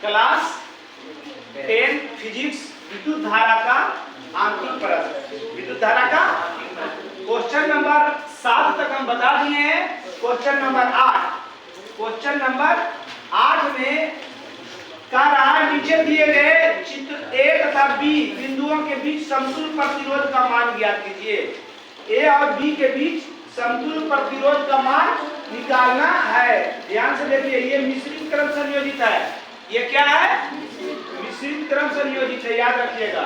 Class 10 physics विद्युत धारा का आंतरिक प्रश्न। विद्युत धारा का क्वेश्चन नंबर 7 तक हम बता दिए हैं। क्वेश्चन नंबर 8 में कह रहा है नीचे दिए गए चित्र ए तथा बी बिंदुओं के बीच समतुल्य प्रतिरोध का मान ज्ञात कीजिए। ए और बी के बीच समतुल्य प्रतिरोध का मान निकालना है। ध्यान से देखिए, ये मिश्रित क्रम संयोजित है। ये क्या है? मिश्रित क्रम संयोजित है, याद रखिएगा।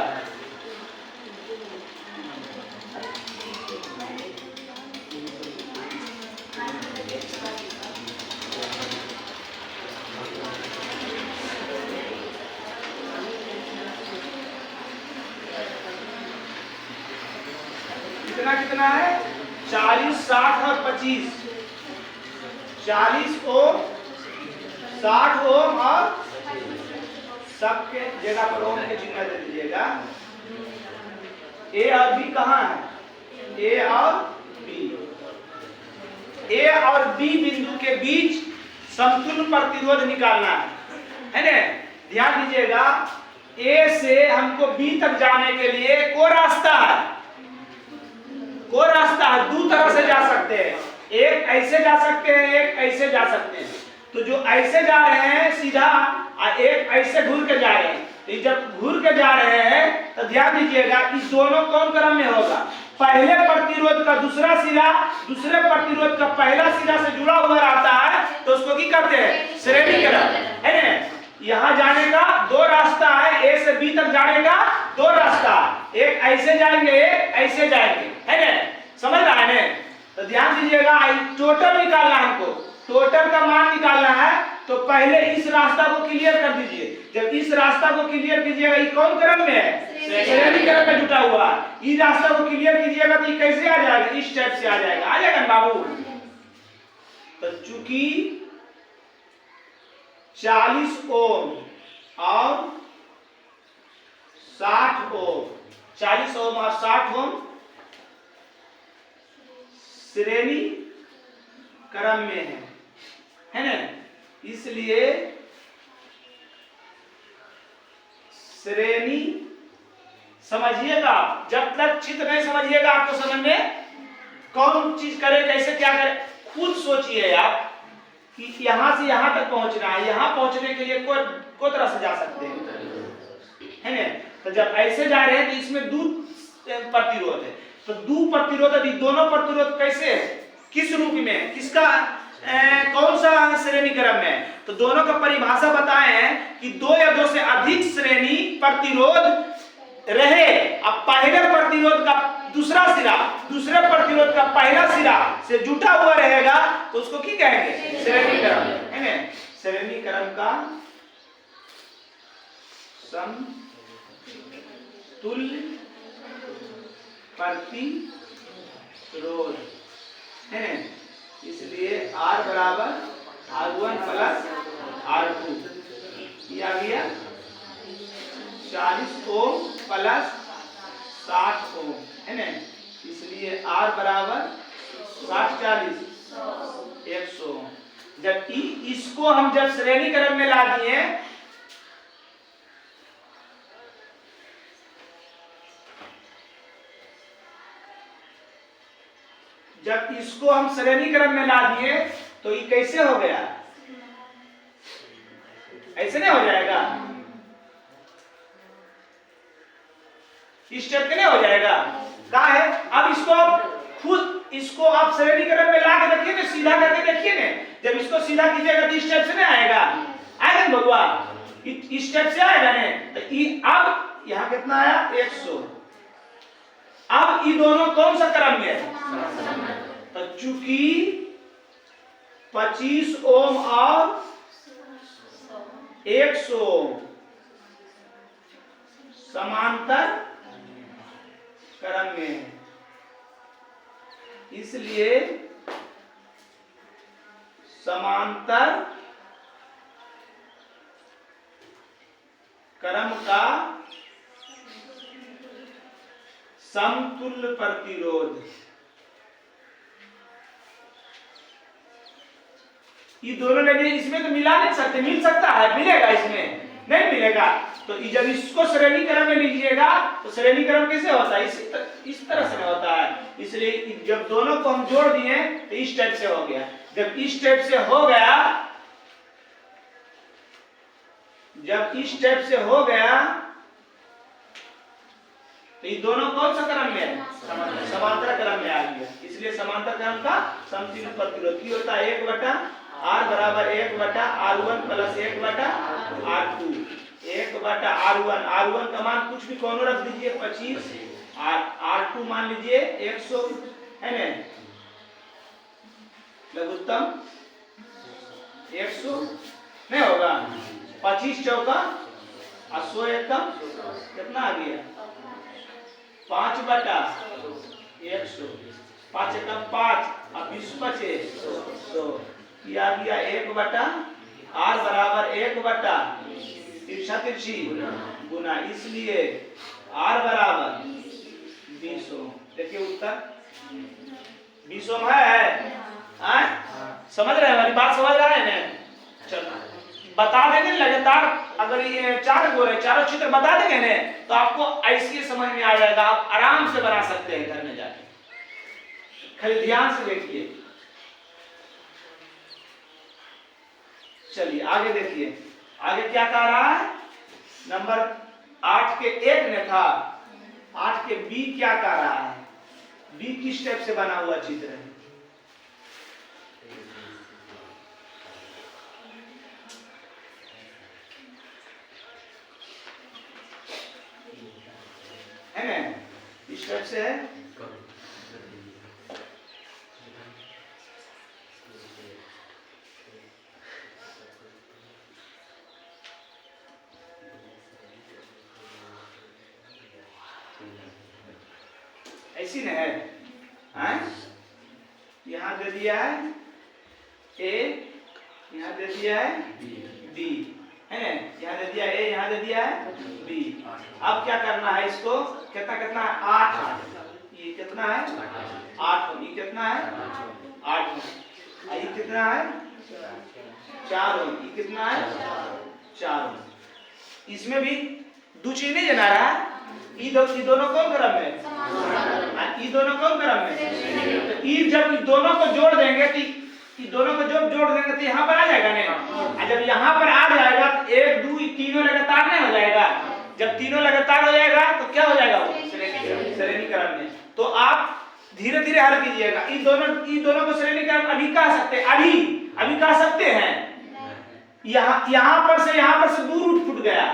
कितना है? 40, 60 और 25। 40 ओम, 60 ओम और सबके जगह पर ओम के चिन्ह दे दीजिएगा। ए और बी कहाँ है? ए और बी बिंदु के बीच समतुल्य प्रतिरोध निकालना है ना? ध्यान दीजिएगा, ए से हमको बी तक जाने के लिए को रास्ता है। दो तरह से जा सकते हैं, एक ऐसे जा सकते हैं, एक ऐसे जा सकते हैं। तो जो ऐसे जा रहे हैं सीधा, एक ऐसे घूर के जा रहे हैं। तो जब घूर के जा रहे हैं तो ध्यान दीजिएगा कि दोनों कौन क्रम में होगा? पहले प्रतिरोध का दूसरा सिरा दूसरे प्रतिरोध का पहला सिरा से जुड़ा हुआ रहता है, तो उसको क्या कहते हैं? श्रेणी क्रम, है ना? यहाँ जाने का दो रास्ता है, ए से बी तक जाने का दो रास्ता, एक ऐसे जाएंगे, एक ऐसे जाएंगे, है ना? समझ रहा है ना? तो ध्यान दीजिएगा, टोटल निकालना है हमको, टोटल का मान निकालना है। तो पहले इस रास्ता को क्लियर कर दीजिए। जब इस रास्ता को क्लियर कीजिएगा, ये कौन क्रम में है? श्रेणी क्रम में जुटा हुआ। इस रास्ता को क्लियर कीजिएगा तो ये कैसे आ जाएगा? इस टाइप से आ जाएगा ना बाबू? तो चूंकि 40 ओम और 60 ओम, 40 ओम और 60 ओम श्रेणी क्रम में है ना? इसलिए श्रेणी, समझिएगा, जब तक चित्र नहीं समझिएगा आपको समझ में कौन चीज करे, कैसे क्या करे, खुद सोचिए आप कि यहां से यहां तक पहुंचना है। यहां पहुंचने के लिए को तरह से जा सकते हैं, है ना? तो जब ऐसे जा रहे हैं तो इसमें दो प्रतिरोध है। तो दो प्रतिरोध, दोनों प्रतिरोध कैसे है? किस रूप में, किसका कौन सा श्रेणी क्रम में? तो दोनों का परिभाषा बताए हैं कि दो या दो से अधिक श्रेणी प्रतिरोध रहे। अब पहले प्रतिरोध का दूसरा सिरा दूसरे प्रतिरोध का पहला सिरा से जुटा हुआ रहेगा तो उसको क्या कहेंगे? श्रेणी क्रम, है ना? श्रेणी क्रम का समतुल्य प्रतिरोध है ना? इसलिए R बराबर R1 प्लस R2, ये आ गया 40 ओम प्लस 60 ओम, है ना? इसलिए R बराबर 60 40 100। जब इसको हम जब श्रेणी क्रम में ला दिए, जब इसको हम श्रेणी क्रम में ला दिए तो ये कैसे हो गया? ऐसे नहीं हो जाएगा? इस टाइप के नहीं हो जाएगा? क्या है? अब इसको इसको आप श्रेणी क्रम में ला के देखिए ना, सीधा करके देखिए ना। जब इसको सीधा कीजिएगा तो इस टाइप से नहीं आएगा? आएगा ना बबुआ? इस टाइप से आएगा ना? तो अब यहाँ कितना आया? 100। अब ये दोनों कौन सा क्रम में है? तो चूंकि 25 ओम और 100 ओम समांतर क्रम में है, इसलिए समांतर क्रम का समतुल्य प्रतिरोध ये दोनों ले लिए, इसमें तो मिला नहीं सकते, मिल सकता है, मिलेगा इसमें नहीं मिलेगा। तो जब इसको श्रेणी क्रम में लीजिएगा तो श्रेणी क्रम कैसे होता है, इस तरह से होता है। इसलिए जब दोनों को हम जोड़ दिए तो इस टाइप से हो गया। जब इस टाइप से हो गया, जब इस टाइप से हो गया तो ये दोनों कौन सा क्रम में है, समांतर क्रम में आ गया। इसलिए समांतर क्रम का समतुल्य प्रतिरोध की होता है 1/r बराबर 1/r1 plus 1/r2, 1/r1। r1 का मान कुछ भी कौन रख दीजिए 25, r2 मान लीजिए 100 है ना, लघुत्तम 100 नहीं होगा, 25 चौका 100 एकम कितना आ गया 5/100, 5 एकम 5 और 20 बचे 100, आ गया 1/r बराबर 1/तिरछी गुना, इसलिए r बराबर 20 ओम। देखिए उत्तर 20 ओम है। समझ रहे हैं, हमारी बात समझ रहा है ना। चलो बता देंगे लगातार, अगर ये 4 गोल है, चारों चित्र बता देंगे ना तो आपको ऐसे समझ में आ जाएगा, आप आराम से बना सकते हैं घर में जाके। खाली ध्यान से देखिए। चलिए आगे देखिए, आगे क्या कह रहा है, नंबर 8 के 1 ने था, 8 के बी क्या कह रहा है, बी किस टाइप से बना हुआ चित्र है। इस टाइप से है, ऐसी न है, यहाँ दे दिया है ए, यहाँ दे दिया है बी है ना, यहाँ दे दिया ए, यहाँ दे दिया है बी। अब क्या करना है, इसको कितना कितना है 8, ये कितना है 8, ये कितना है 8, ये कितना है 4, ये कितना है 4। इसमें भी दो चीज नहीं जना रहा है, ये दोनों कौन क्रम में, ये दोनों कौन क्रम में, तो ये जब दोनों को जोड़ देंगे तो दोनों को जब जोड़ देंगे तो यहाँ पर आ जाएगा नहीं, जब यहाँ पर आ जाएगा तो 1 2 तीनों लगातार नहीं हो जाएगा। जब तीनों लगातार हो जाएगा तो क्या हो जाएगा वो श्रेणी क्रम में। तो आप धीरे धीरे हल कीजिएगा। ये दोनों को श्रेणी क्रम अभी कह सकते हैं, अभी कह सकते हैं। यहाँ पर से 2 रूट फूट गया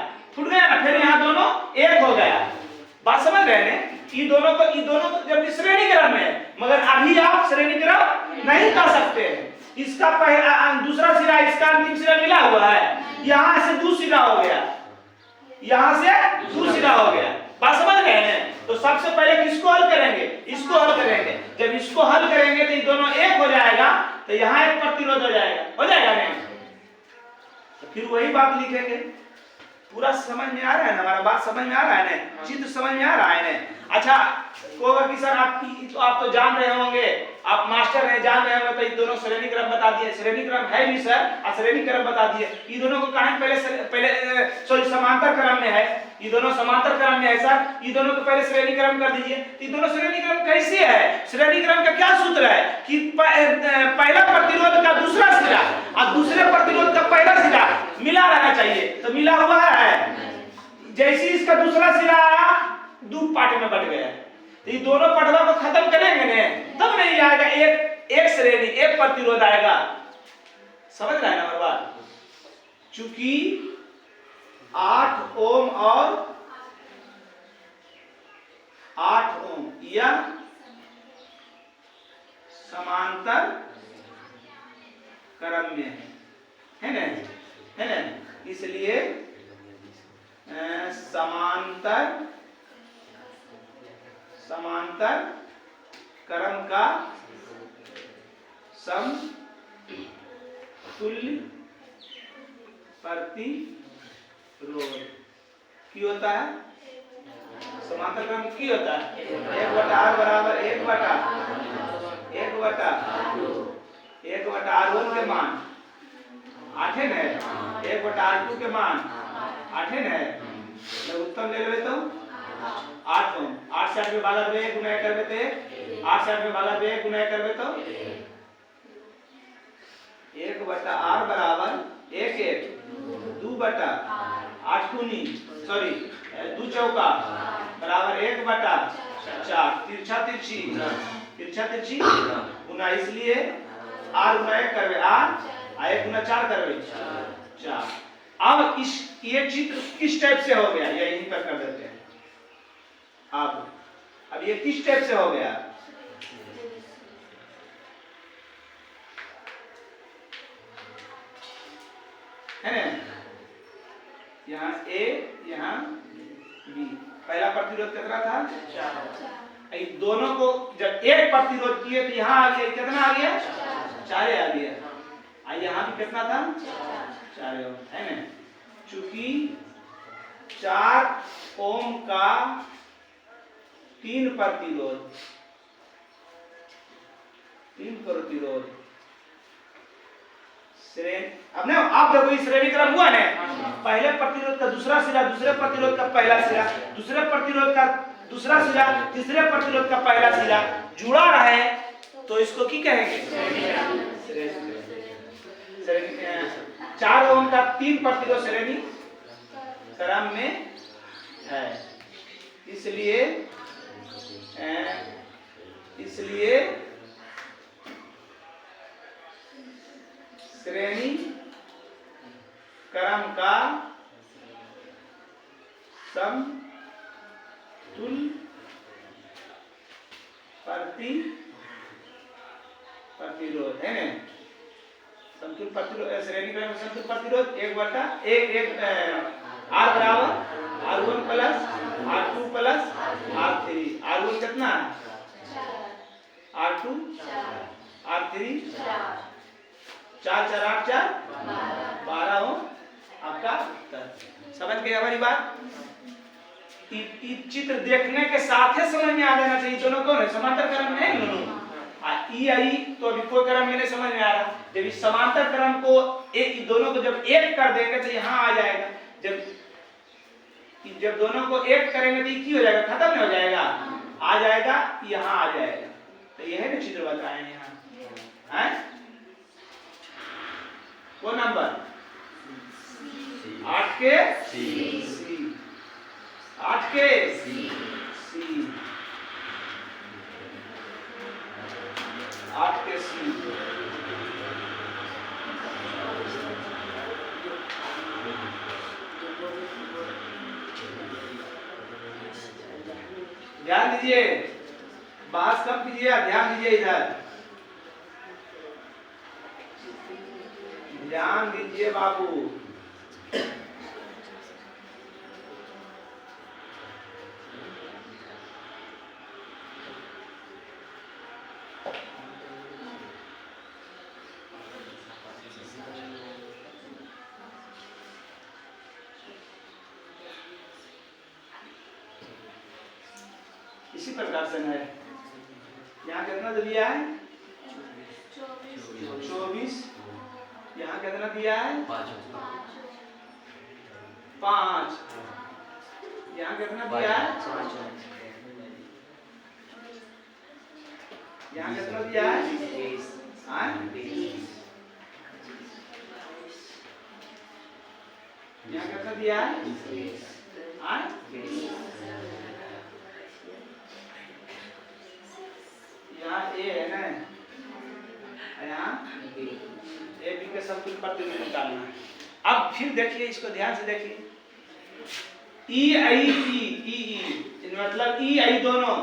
ना, फिर यहाँ दोनों एक हो गया। बात समझ रहे हैं, ये दोनों को जब श्रेणी क्रम में, मगर अभी आप श्रेणी क्रम नहीं कर सकते। इसका पहला दूसरा सिरा, इसका अंतिम सिरा मिला हुआ है, यहाँ से 2 सिरा हो गया, यहाँ से 2 सिरा हो गया। बात समझ रहे हैं। तो सबसे पहले किसको हल करेंगे, इसको हल करेंगे। जब इसको हल करेंगे तो ये दोनों एक हो जाएगा, तो यहाँ एक प्रतिरोध हो जाएगा नहीं, तो फिर वही बात लिखेंगे। पूरा समझ में आ रहा है ना, हमारा बात समझ में आ रहा है ना, चित्र समझ में आ रहा है ना। अच्छा होगा कि सर आप तो जान रहे होंगे, आप मास्टर हैं, जान रहे होंगे, तो ये दोनों श्रेणी क्रम बता दिए। श्रेणी क्रम है भी सर, और श्रेणी क्रम बता दिए। ये दोनों को कहां पहले समांतर क्रम में है, ये दोनों समांतर क्रम में है सर। ये दोनों को पहले श्रेणी क्रम कर दीजिए। ये दोनों श्रेणी क्रम कैसे है, श्रेणी क्रम का क्या सूत्र है कि पहला प्रतिरोध का दूसरा सिरा और दूसरे प्रतिरोध का पहला सिरा मिला रहना चाहिए। तो मिला हुआ है, जैसे इसका दूसरा सिरा आया 2 पार्ट में बट गया, तो ये दोनों पटवा को खत्म करेंगे ने, तब नहीं आएगा एक श्रेणी, एक प्रतिरोध आएगा। समझ रहे हैं ना हमारी बात। चूंकि 8 ओम और 8 ओम यह समांतर क्रम में है ना, इसलिए समांतर क्रम का समतुल्य प्रतिरोध की होता है। समांतर क्रम की होता है 1/r बराबर 1/r1 के मान 8 है न, 1/r2 के मान 8 है न, लघुत्तम ले लेवे तो 8 ओम। 8 से 8 में भागा दे गुना करबे तो 8 से 8 में भागा दे गुना करबे तो 1/r बराबर 1 1 2/8 दूनी सॉरी 2 चौका बराबर 1/4 तिरछा तिरछी गुना, इसलिए r गुना 1 करबे r 1 गुना 4 करबे 4। अब इस ये चित्र किस टाइप से हो गया, ये यहीं पर कर देते हैं। अब ये किस टाइप से हो गया, है ना, यहाँ A यहाँ B। पहला प्रतिरोध कितना था 4। इन दोनों को जब एक प्रतिरोध किए तो यहाँ आ गया कितना आ गया 4 आ गया। यहाँ भी कितना था 4 ओम, है ना। चूंकि 4 ओम का 3 प्रतिरोध अब ना आप देखो इस श्रेणी क्रम हुआ ना, पहले प्रतिरोध का दूसरा सिरा, दूसरे प्रतिरोध का पहला सिरा, दूसरे प्रतिरोध का दूसरा सिरा, तीसरे प्रतिरोध का पहला सिरा जुड़ा रहे तो इसको की कहेंगे 4 ओम का 3 प्रतिरोध श्रेणी क्रम में है, इसलिए श्रेणी क्रम का समतुल प्रतिरोध है ना, समतुल प्रतिरोध श्रेणी क्रम में समतुल प्रतिरोध 1/1 r बराबर r1 plus r2 plus r3। r1 कितना r2 r3 4 4 8 4 12 ओम आपका उत्तर। समझ गए हमारी बात। चित्र देखने के साथ ही समझ में आ जाना चाहिए। दोनों कौन है समांतर क्रम में है दोनों। ई आई तो अभी कोई क्रम में नहीं समझ में आ रहा। जब इस समांतर क्रम को दोनों को जब एक कर देंगे तो यहाँ आ जाएगा। जब दोनों को एक करेंगे तो ये हो जाएगा, खत्म नहीं हो जाएगा, आ जाएगा, यहाँ आ जाएगा। तो यह है चित्र बताए यहाँ है वो नंबर 8 के सी 8 के सी 8 के सी। ध्यान दीजिए, बहस कम कीजिए, ध्यान दीजिए, इधर ध्यान दीजिए बाबू। इसी प्रकार से है, यहाँ कितना दिया है 24, यहाँ कितना दिया है 5, यहाँ कितना दिया है, यहाँ कितना दिया है, यहाँ कितना दिया है, यहाँ ए है ना, यहाँ ए बी के समतुल प्रतिरोध निकालना है। अब फिर देखिए, इसको ध्यान से देखिए, ई आई ई मतलब ई आई दोनों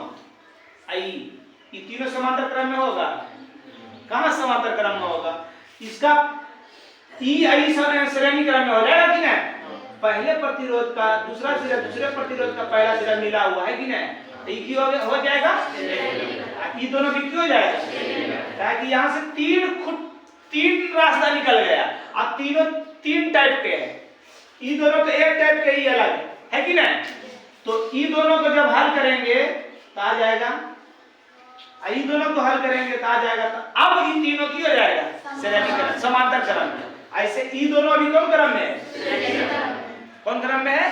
आई ये तीनों समांतर क्रम में होगा। कहाँ समांतर क्रम में होगा? इसका ई आई श्रेणी क्रम में हो जाएगा कि नहीं? पहले प्रतिरोध का दूसरा सिरा, दूसरे प्रतिरोध का पहला सिरा मिला हुआ है कि नहीं? तो हो जाएगा, ये दोनों भी क्यों हो जाएगा? ताकि यहाँ से तीन रास्ता निकल गया। अब तीनों 3 टाइप के हैं, ये दोनों तो एक टाइप के ही अलग है कि नहीं? तो ये दोनों को जब हल करेंगे तो आ जाएगा, ये दोनों को हल करेंगे तो आ जाएगा। तो अब इन तीनों की हो जाएगा श्रेणी क्रम समांतर क्रम। ऐसे ई दोनों अभी कौन क्रम में है? कौन क्रम में है?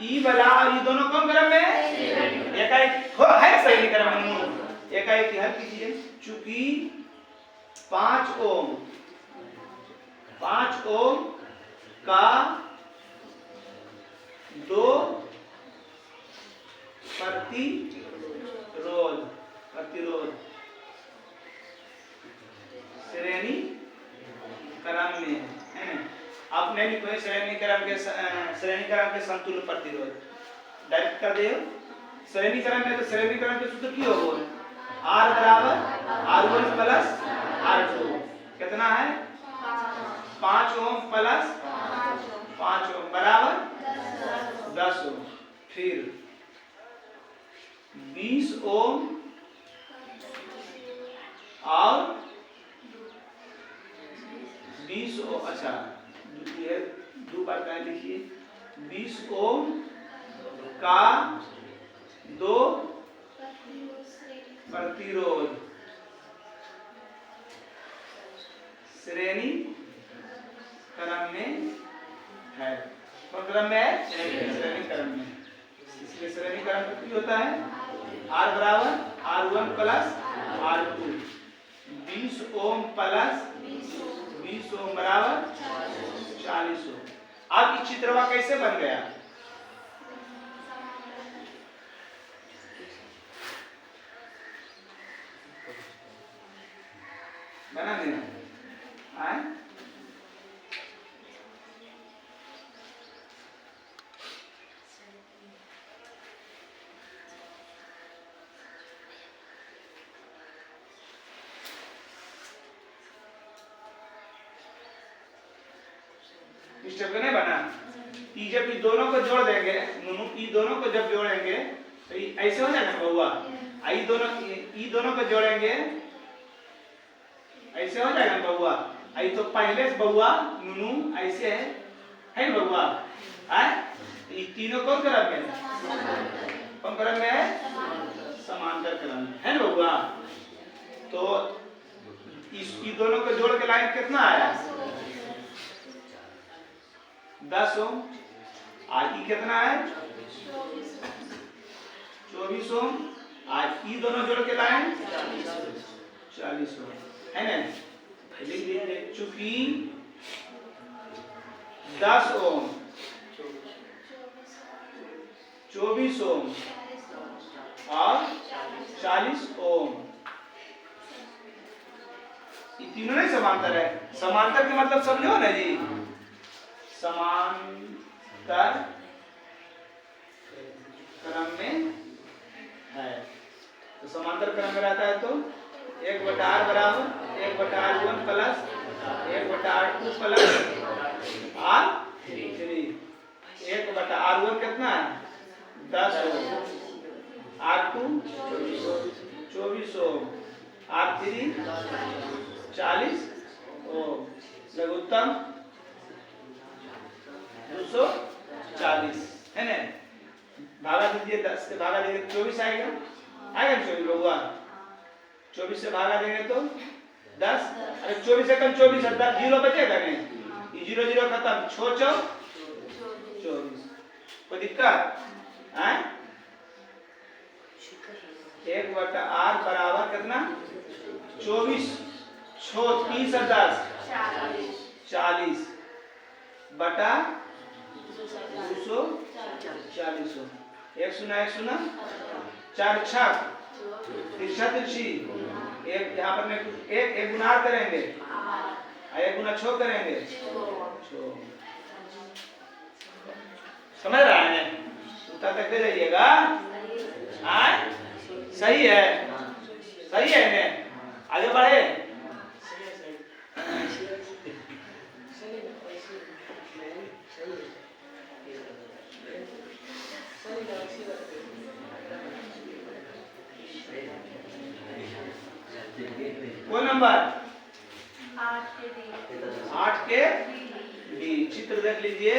ई वाला और ई दोनों कौन क्रम में है? एकाएक हो है श्रेणी क्रम में। एकाएक की हल कीजिए। चूंकि 5 ओम का 2 प्रतिरोध श्रेणी क्रम में है ना। आप नहीं लिखो श्रेणी क्रम के समतुल्य प्रतिरोध, डायरेक्ट कर दे। श्रेणी क्रम में तो श्रेणी क्रम के सूत्र की होगा R बराबर R1 प्लस R2 कितना है 5 ओम प्लस 5 ओम बराबर 10 ओम। फिर 20 ओम और 20 ओम, अच्छा ये दो बार क्या लिखिए। 20 ओम का 2 प्रतिरोध श्रेणी क्रम में है। कौन क्रम में है? श्रेणी क्रम में। इसलिए श्रेणी क्रम कितनी होता है? R बराबर R1 plus R2। 20 ohm plus 20 ओम बराबर 40 ओम। अब इस चित्रवा कैसे बन गया? बना देना आए? स्टेप नहीं बना। ई जब ई दोनों को जोड़ देंगे, ई दोनों को जब जोड़ेंगे तो ऐसे हो जाएगा बउआ। ई दोनों को जोड़ेंगे ऐसे हो जाएगा बउआ। आई तो पहले से बउआ नुनू ऐसे है बउआ। ये तीनों कौन क्रम में कौन क्रम में है? समांतर क्रम में है ना बउआ। तो इस दोनों को जोड़ के लाइन कितना आया? 10 ओम। आज ई कितना है? 24 ओम। आज ई दोनों जोड़ के लाइन 40 ओम है ना। लिख लीजिए। चूंकि 10 ओम 24 ओम और 40 ओम ये तीनों नहीं समांतर है। समांतर के मतलब समझो ना जी। समांतर क्रम में है तो समांतर क्रम में रहता है तो 1/r बराबर 1/r1 plus 1/r2 plus R3। 1/r1 कितना है? 10 ओम। R2 24 ओम। R3 40 ओम। लघुत्तम 240 है ना। भागा दीजिए। 10 से भागा देंगे 24 आएगा। 24 बउआ। 24 से भागा देंगे तो 10। अरे 24 से कम 24 है 10 जीरो बचेगा नहीं। ये 0 0 खत्म। 6 4 24। कोई दिक्कत है? 1/r बराबर कितना? 24 6 30 और 10 40 बटा 240। 1 सुना 1 सुना 4 6 तिरछा तिरछी। एक यहाँ पर में एक गुना करेंगे और 1 गुना 6 करेंगे 6। समझ रहा है? उत्तर तक दे जाइएगा। सही है सही है ने आगे बढ़े। कोई नंबर 8 के डी। चित्र देख लीजिए।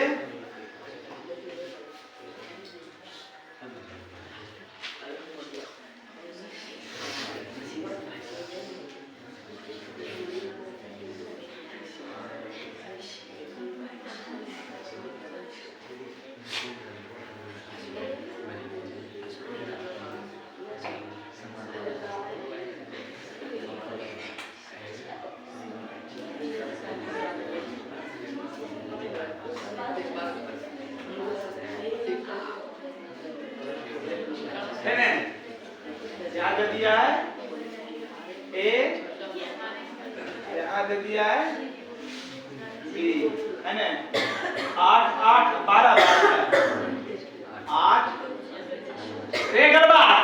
दिया है ए, यहाँ दे दिया है बी, है ना। 8 8 12 8 गड़बड़।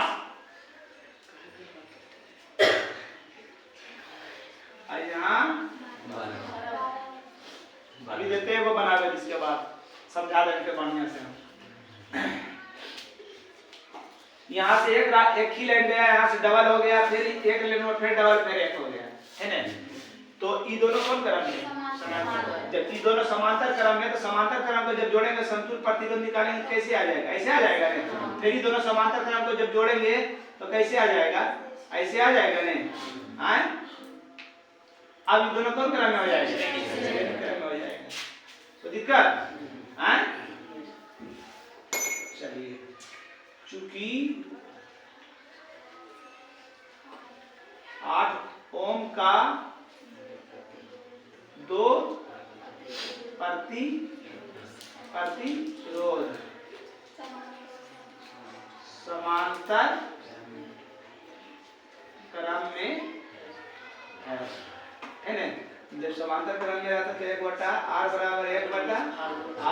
यहाँ अभी देते हैं वो बना दे, इसके बाद समझा देंगे बढ़िया से। यहाँ से एक ही लाइन गया, यहाँ से डबल हो गया, फिर एक लाइन में फिर डबल, फिर एक हो गया, है ना। तो ये दोनों कौन करेंगे? जब ये दोनों समांतर क्रम है तो समांतर क्रम को जब जोड़ेंगे समतुल्य प्रतिरोध निकालेंगे, कैसे आ जाएगा? ऐसे आ जाएगा नहीं। फिर ये दोनों समांतर क्रम को जब जोड़ेंगे तो कैसे आ जाएगा? ऐसे आ जाएगा नहीं। आए अब ये दोनों कौन क्रम में हो जाएगा? क्रम में हो जाएगा। तो दिक्कत आए। चलिए, चूंकि 8 ओम का 2 प्रतिरोध समांतर क्रम में है ना। जब समांतर क्रम में रहता तो 1 बटा r बराबर 1 बटा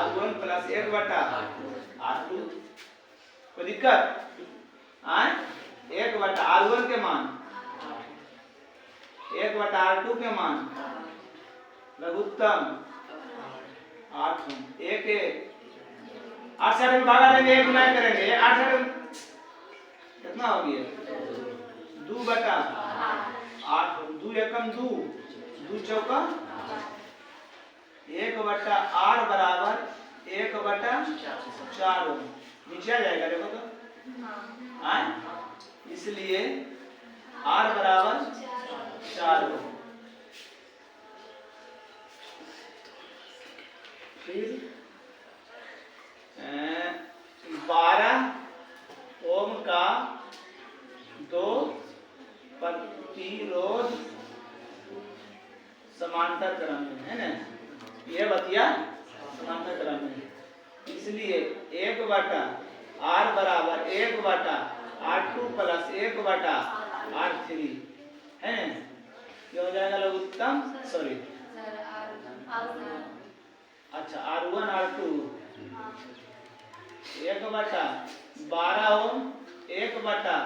r1 प्लस 1 बटा r2। कोई दिक्कत? 1 बटा r1 के मान 1 बटा r2 के मान लघुत्तम 8 1 8 साइड में भागा देंगे, 1 गुना करेंगे, 8 साइड में कितना हो गया? 2 बटा 8, 2 एकम 2, 2 चौका 1 बटा r बराबर 1 बटा 4 ओम। नीचे आ जाएगा, देखो तो इसलिए r बराबर 4 ओम। फिर 12 ओम का 2 प्रतिरोध समांतर क्रम में, है ना। यह बतिया समांतर क्रम में, इसलिए 1 बटा r बराबर 1 बटा r2 प्लस 1 बटा r3, है। ये हो जाएगा लघुत्तम, सॉरी अच्छा r1 r2 1 बटा 12 ओम 1 बटा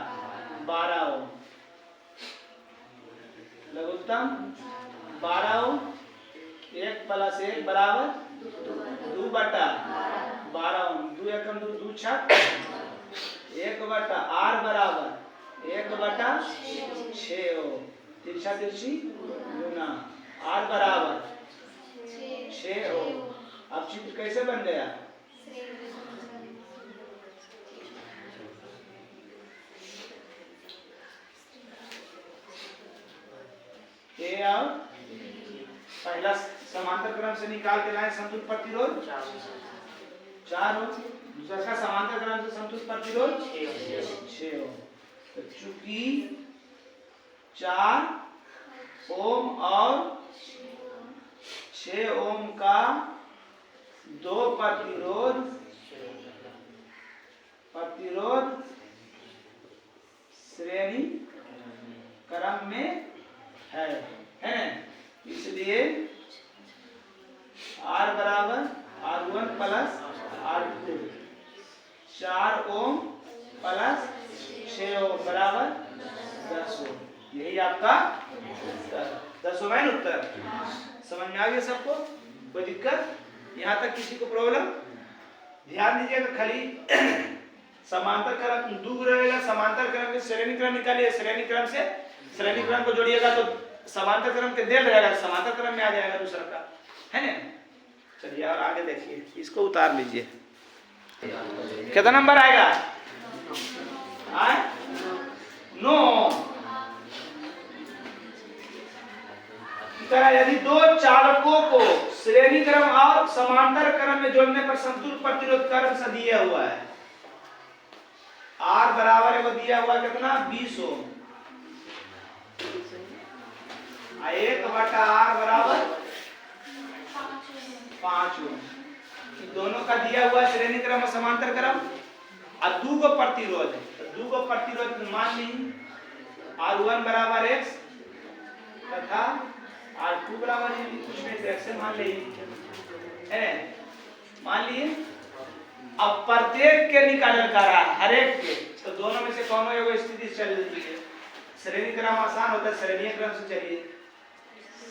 12 ओम लघुत्तम 12 ओम 1 प्लस 1 बराबर 2 बटा 12 ओम, 2 एकम 2, 2 छक 1 बटा r बराबर 1 बटा 6 ओम, तिरछा तिरछी गुना r बराबर 6 ओम। अब चित्र कैसे बन गया? ए और पहला समांतर क्रम से निकाल के लाए समतुल्य प्रतिरोध 4 ओम, दूसरा का समांतर क्रम से समतुल्य प्रतिरोध 6 ओम। तो चूंकि 4 ओम और 6 ओम का 2 प्रतिरोध श्रेणी क्रम में है, इसलिए R बराबर R1 plus R2, 4 ohm plus 6 ओम बराबर 10 ओम। यही आपका 10 ओम है उत्तर। समझ में आ गया सबको? कोई दिक्कत? यहाँ तक किसी को प्रॉब्लम? ध्यान दीजिएगा, खाली समांतर क्रम 2 रहेगा, समांतर क्रम के श्रेणी क्रम निकालिए, श्रेणी क्रम से श्रेणी क्रम को जोड़िएगा तो समांतर क्रम के देल रहेगा, समांतर क्रम में आ जाएगा दूसरा का, है ना। चलिए और आगे देखिए, इसको उतार लीजिए। कितना नंबर आएगा? 9। यदि 2 चालकों को श्रेणी क्रम और समांतर क्रम में जोड़ने पर समतुल्य प्रतिरोध क्रम से दिया हुआ है। R बराबर है, वो दिया हुआ कितना? 20 ओम। 1 बटा R बराबर 5 ओम। दोनों का दिया हुआ श्रेणी क्रम और समांतर क्रम, और 2 को प्रतिरोध है, तो 2 को प्रतिरोध मान नहीं R1 बराबर x तथा R2 बराबर कुछ में x से मान लीजिए है, मान लिए। अब प्रत्येक के निकालने का रहा हर एक के, तो दोनों में से कौन एगो स्थिति चल रही है। श्रेणी क्रम आसान होता है, श्रेणी क्रम से चलिए।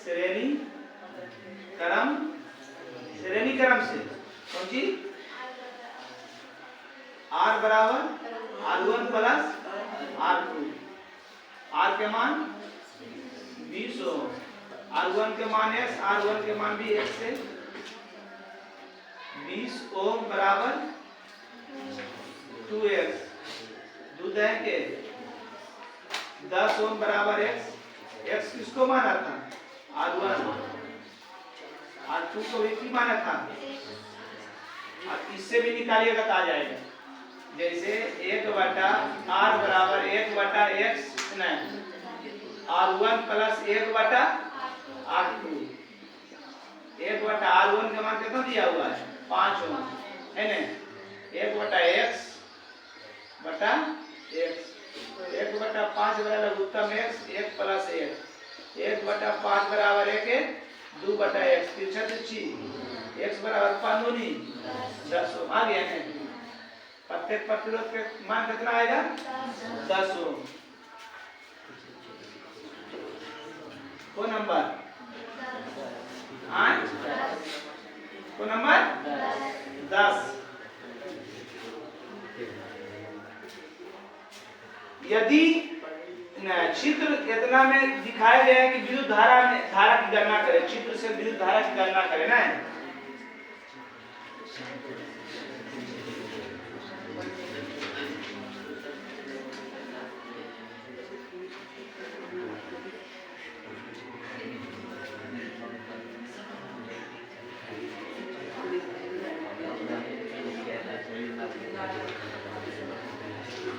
श्रेणी क्रम से कौन सी R बराबर R1 प्लस R2, R के मान 20 ओम, R1 के मान x, R1 के मान भी x से 20 ओम बराबर 2x, दूध है के 10 ओम बराबर x, x किसको माना था R1, R2 को भी माना था। अब इससे भी निकालिएगा तो आ जाएगा, जैसे 1 बटा R बराबर 1 बटा x नहीं R1 प्लस 1 बटा R2, 1 बटा R1 का मान कितना दिया हुआ है 5 ओम है ना, 1 बटा x बटा x, 1 बटा 5 बराबर लघुत्तम x 1 प्लस 1, 1 बटा 5 बराबर 1 2 बटा x, तिरछा तिरछी x बराबर 5 दूनी 10 ओम आ गया है। प्रत्येक प्रतिरोध के मान कितना आएगा 10 ओम। को नंबर 8 को नंबर 10। यदि चित्र इतना में दिखाया गया है कि विद्युत धारा की गणना करें, चित्र से विद्युत धारा की गणना करें ना,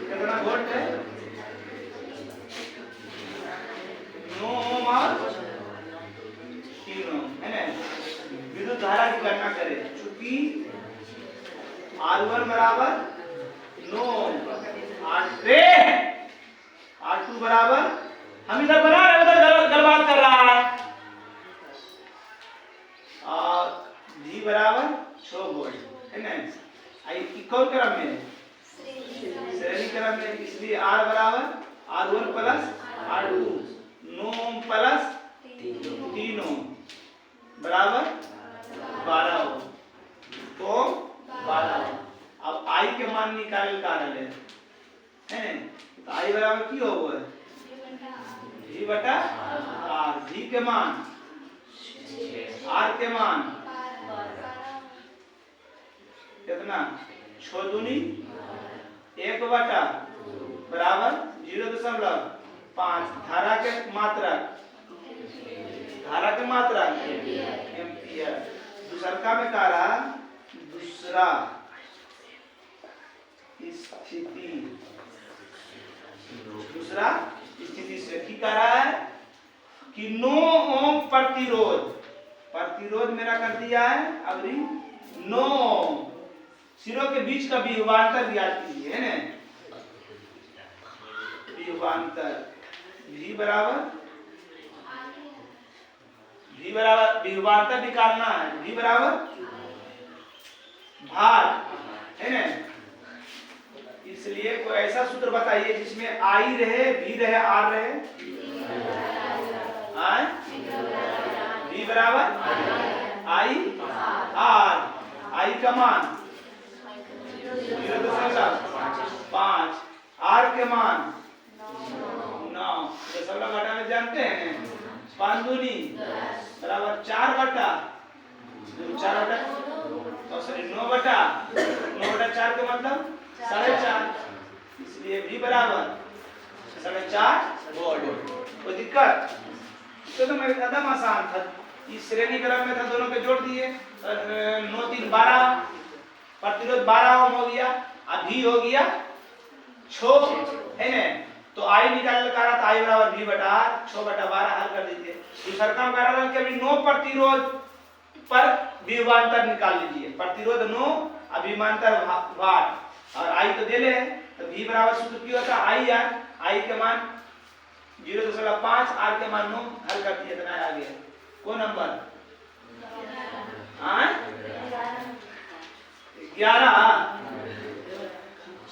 कितना वोल्ट है 9 ओम और 3 ओम है ना। विद्युत धारा की गणना करें, चूंकि R1 बराबर 9 ओम, R2 बराबर, हम इधर बना रहे उधर गलबात कर रहा है, और V बराबर 6 वोल्ट है ना। कौन क्रम में श्रेणी क्रम में, इसलिए R बराबर R1 plus R2 9 ohm plus 3 ओम बराबर 12 ओम, तो 12 ओम। अब I के मान निकाल कारण है, तो I बराबर की होगा V बटा R, V के मान R के मान कितना 6 दूनी 1 बटा बराबर 0.5, धारा के मात्रा एम्पियर। दूसरा में कह रहा दूसरा स्थिति से की कह रहा है कि 9 ओम प्रतिरोध मेरा कर दिया है अभी 9 ओम, सिरों के बीच का विभवांतर ज्ञात कीजिए है ना, विभवांतर V बराबर विभवांतर निकालना है, V बराबर भार है ना। इसलिए कोई ऐसा सूत्र बताइए जिसमें I रहे, V रहे, R रहे। V बराबर I R, I का मान 0.5, R के मान 9, ये सब लोग घटा में जानते हैं, 5 दूनी बराबर 4 बटा 9 बटा 4 का मतलब 4.5, इसलिए V बराबर 4.5 वोल्ट। कोई दिक्कत? तो मैं एकदम आसान था, इस श्रेणी क्रम में था, दोनों पे जोड़ दिए, 9 3 12, प्रतिरोध 12 ओम हो गया, अब V हो गया 6 है ना। तो I निकालने का रहा था I बराबर V बटा R, 6 बटा 12 हल कर दीजिए। दूसरा काम कर रहा था कि अभी 9 प्रतिरोध पर विभवांतर निकाल लीजिए, प्रतिरोध 9 और विभवांतर वाट, और I तो दे ले, तो V बराबर सूत्र क्या होता है I R, I के मान 0.5 आर के मान हल करती है, इतना आ गया। कौन नंबर 11।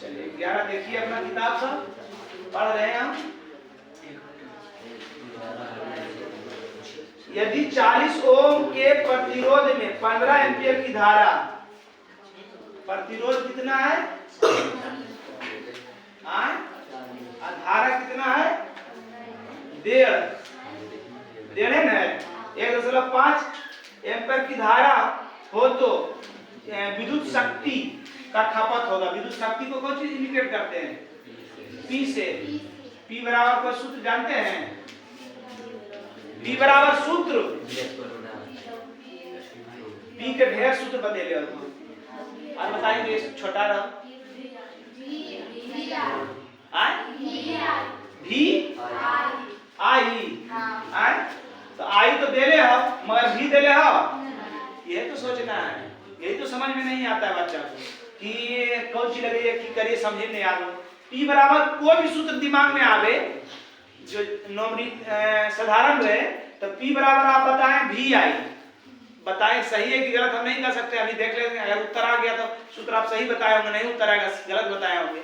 चलिए 11 देखिए अपना किताब सब पढ़ रहे हैं हम। यदि 40 ओम के प्रतिरोध में 15 एम्पीयर की धारा, प्रतिरोध कितना है और धारा कितना है 1.5 है ना, 1.5 एम्पीयर की धारा हो तो विद्युत शक्ति का खपत होगा। विद्युत शक्ति को कौन चीज इंडिकेट करते हैं, P से। P बराबर कोई सूत्र जानते हैं, P बराबर सूत्र, P के ढेर सूत्र बदले और बताइए छोटा रहो आई, तो आई तो दे ले हो मगर भी दे ले हो, ये तो सोचना है, यही तो समझ में नहीं आता है बच्चा को कि कौन सी लगे कि करिए समझे नहीं आ रहा। P बराबर कोई भी सूत्र दिमाग में आवे जो नॉर्मली साधारण रहे तो P बराबर आप बताएं भी आई, बताएं सही है कि गलत हम नहीं कर सकते, अभी देख लेंगे। अगर उत्तर आ गया तो सूत्र आप सही बताए होंगे, नहीं उत्तर आएगा गलत बताए होंगे।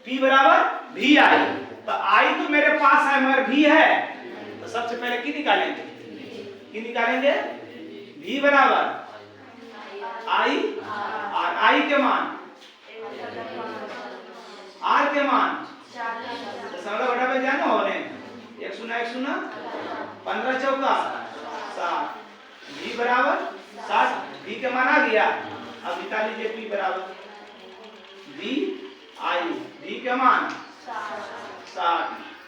P बराबर भी आई, तो आई तो मेरे पास है मगर भी है, तो सबसे पहले की निकालेंगे, की निकालेंगे भी बराबर आई और आई के मान आर के मान दशमलव बटा में जाना होने 1 0 15 चौका 60, भी बराबर 60, भी के मान आ गया। अब निकाल लीजिए P बराबर भी आई, भी के मान 60,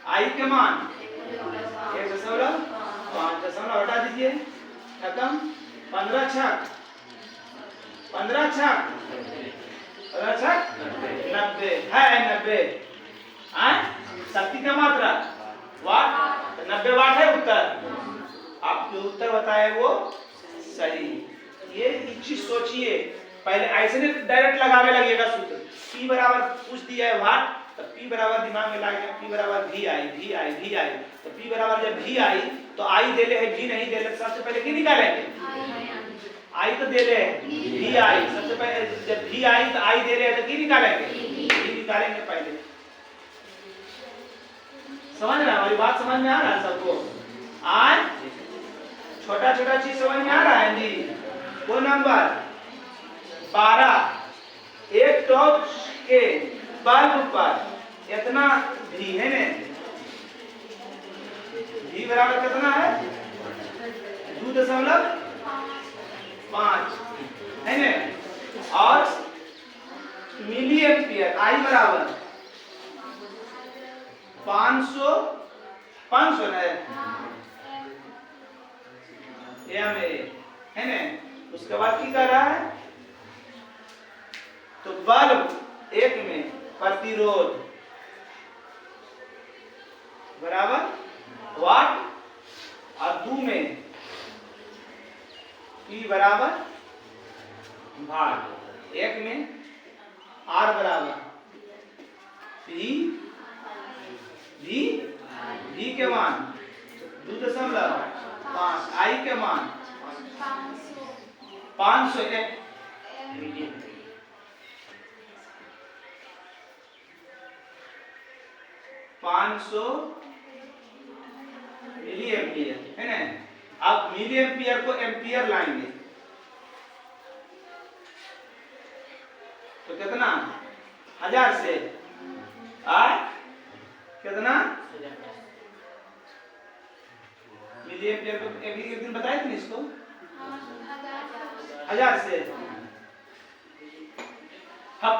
आई के मान 1.5 दशमलव हटा दीजिए, खत्म। 15 छक 90 है, 90 शक्ति का मात्रा वाट, 90 वाट है उत्तर। आप जो उत्तर बताए वो सही। ये एक चीज सोचिए, पहले ऐसे नहीं डायरेक्ट लगावे लगेगा सूत्र। P बराबर पूछ दिया है वाट, तो P बराबर दिमाग में लग गया, P बराबर भी आई, तो P बराबर जब भी आई तो आई दे ले है, भी नहीं दे ले, सबसे पहले की निकालेंगे आई तो दे ले भी आई, सबसे पहले जब भी आई तो आई दे ले तो की निकालेंगे, भी निकालेंगे पहले। समझ रहा है हमारी बात, समझ में आ रहा है सबको? आज छोटा छोटा चीज समझ में आ रहा है जी। वो नंबर 12 एक टॉर्च के बल्ब पर इतना भी है ने, भी बराबर कितना है 2.5 है ने, और मिली एम्पियर आई बराबर 500 है ने। उसके बाद की कर रहा है, तो बल्ब एक में प्रतिरोध बराबर वाट और 2 में P बराबर भाग, एक में R बराबर भी के मान 2.5, आई के मान 500 मिली एम्पियर है ना। अब मिली एम्पियर को एम्पियर लाएंगे तो कितना 1000 से कितना मिली एम्पियर को एक दिन बताए थे इसको 1000 से। अब